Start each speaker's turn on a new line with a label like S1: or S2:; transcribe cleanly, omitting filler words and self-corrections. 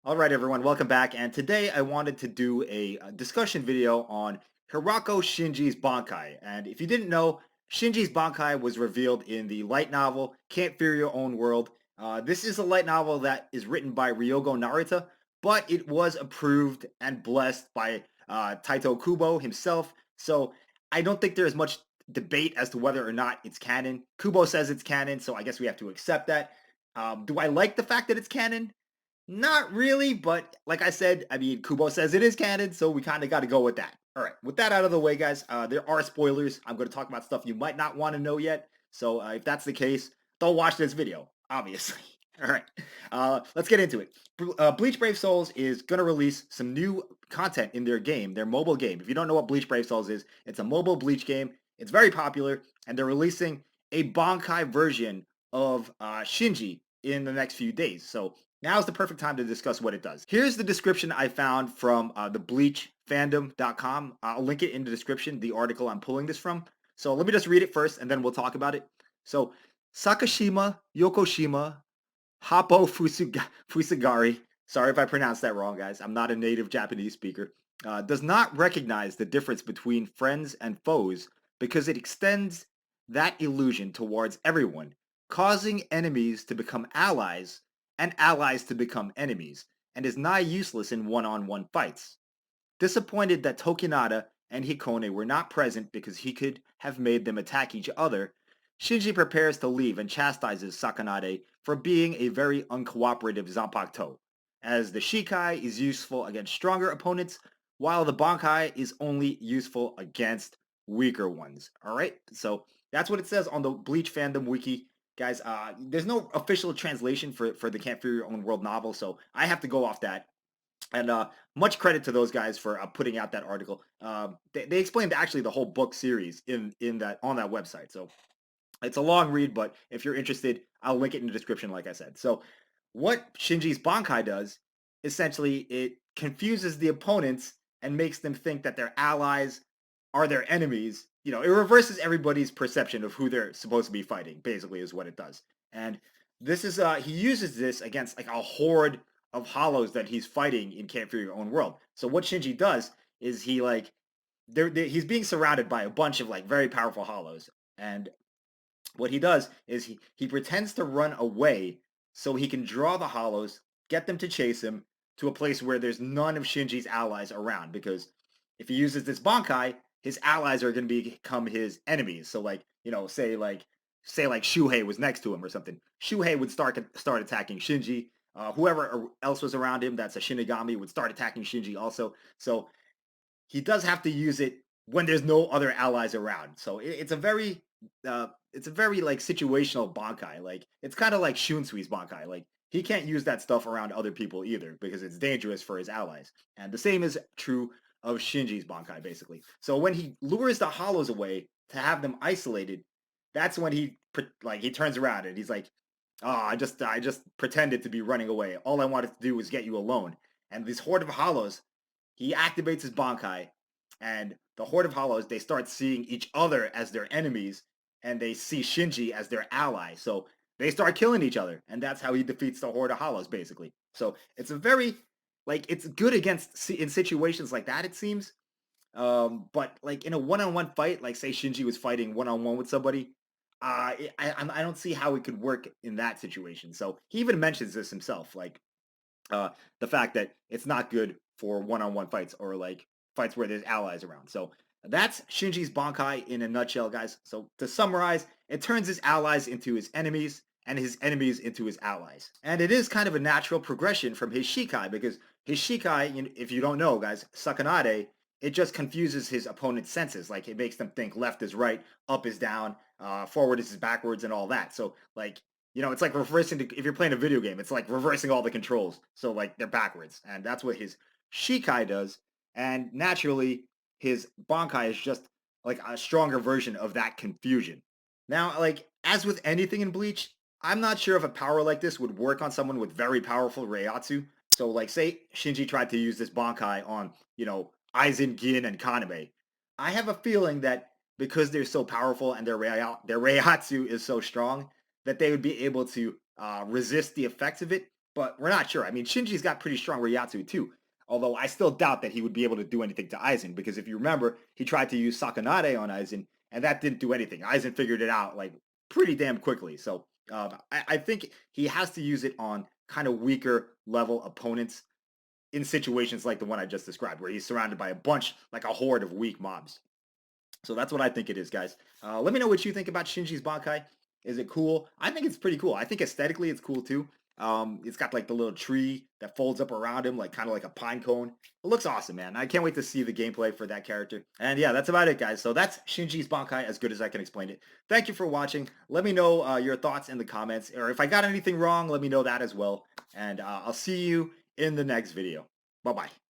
S1: All right, everyone, welcome back. And today I wanted to do a discussion video on Hirako Shinji's Bankai. And if you didn't know, Shinji's Bankai was revealed in the light novel Can't Fear Your Own World. This is a light novel that is written by Ryogo Narita, but it was approved and blessed by Taito Kubo himself. So I don't think there's much debate as to whether or not it's canon. Kubo says it's canon, so I guess we have to accept that. Do I like the fact that it's canon? Not really, but like I said, I mean, Kubo says it is canon, so we kind of got to go with that. All right, with that out of the way, guys, there are spoilers. I'm going to talk about stuff you might not want to know yet. So if that's the case, don't watch this video, obviously. All right, let's get into it. Bleach Brave Souls is going to release some new content in their game, their mobile game. If you don't know what Bleach Brave Souls is, it's a mobile Bleach game. It's very popular, and they're releasing a Bankai version of Shinji in the next few days. So now's the perfect time to discuss what it does. Here's the description I found from the bleachfandom.com. I'll link it in the description, the article I'm pulling this from. So let me just read it first and then we'll talk about it. So Sakashima Yokoshima Happo Fusagari, sorry if I pronounced that wrong, guys. I'm not a native Japanese speaker, does not recognize the difference between friends and foes because it extends that illusion towards everyone, causing enemies to become allies and allies to become enemies, and is nigh useless in one-on-one fights. Disappointed that Tokinada and Hikone were not present because he could have made them attack each other, Shinji prepares to leave and chastises Sakanade for being a very uncooperative Zanpakuto, as the Shikai is useful against stronger opponents, while the Bankai is only useful against weaker ones. Alright, so that's what it says on the Bleach fandom wiki. Guys, there's no official translation for the Can't Fear Your Own World novel, so I have to go off that. And much credit to those guys for putting out that article. They explained actually the whole book series in that on that website. So it's a long read, but if you're interested, I'll link it in the description, like I said. So what Shinji's Bankai does, essentially, it confuses the opponents and makes them think that their allies are their enemies. You know, it reverses everybody's perception of who they're supposed to be fighting, basically, is what it does. And this is he uses this against like a horde of hollows that he's fighting in Can't Fear Your Own World. So what Shinji does is he like he's being surrounded by a bunch of like very powerful hollows, and what he does is he pretends to run away so he can draw the hollows, get them to chase him to a place where there's none of Shinji's allies around. Because if he uses this Bankai, his allies are going to become his enemies. So like say like Shuhei was next to him or something. Shuhei would start attacking Shinji. Whoever else was around him that's a Shinigami would start attacking Shinji also. So he does have to use it when there's no other allies around. So it's a very like situational Bankai. Like it's kind of like Shunsui's Bankai. Like he can't use that stuff around other people either because it's dangerous for his allies. And the same is true of Shinji's Bankai basically. So when he lures the hollows away to have them isolated, that's when he turns around and he's like, "Oh, I just pretended to be running away. All I wanted to do was get you alone." And this horde of hollows, he activates his Bankai, and the Horde of Hollows, they start seeing each other as their enemies, and they see Shinji as their ally. So they start killing each other, and that's how he defeats the Horde of Hollows, basically. So it's a very, like, it's good against, in situations like that, it seems. But, like, in a one-on-one fight, like, say Shinji was fighting one-on-one with somebody, I don't see how it could work in that situation. So he even mentions this himself, like, uh, the fact that it's not good for one-on-one fights or like fights where there's allies around. So that's Shinji's Bankai in a nutshell, guys. So to summarize, it turns his allies into his enemies and his enemies into his allies. And it is kind of a natural progression from his Shikai because his Shikai, if you don't know, guys, Sakanade, it just confuses his opponent's senses. Like it makes them think left is right, up is down, forward is backwards, and all that. So like it's like if you're playing a video game, it's like reversing all the controls. So like they're backwards. And that's what his Shikai does. And naturally, his Bankai is just like a stronger version of that confusion. Now, like, as with anything in Bleach, I'm not sure if a power like this would work on someone with very powerful Reiatsu. So, like, say Shinji tried to use this Bankai on, Aizen, Gin, and Kaname. I have a feeling that because they're so powerful and their Reiatsu is so strong, that they would be able to resist the effects of it but we're not sure. I mean, Shinji's got pretty strong Ryatsu too. Although I still doubt that he would be able to do anything to Aizen because if you remember, he tried to use Sakanade on Aizen and that didn't do anything. Aizen figured it out like pretty damn quickly. So I think he has to use it on kind of weaker level opponents in situations like the one I just described, where he's surrounded by a bunch, like a horde of weak mobs. So that's what I think it is, guys. Let me know what you think about Shinji's Bankai. Is it cool? I think it's pretty cool. I think aesthetically it's cool too. It's got like the little tree that folds up around him, like kind of like a pine cone. It looks awesome, man. I can't wait to see the gameplay for that character. And yeah, that's about it, guys. So that's Shinji's Bankai, as good as I can explain it. Thank you for watching. Let me know your thoughts in the comments, or if I got anything wrong, let me know that as well. And I'll see you in the next video. Bye bye.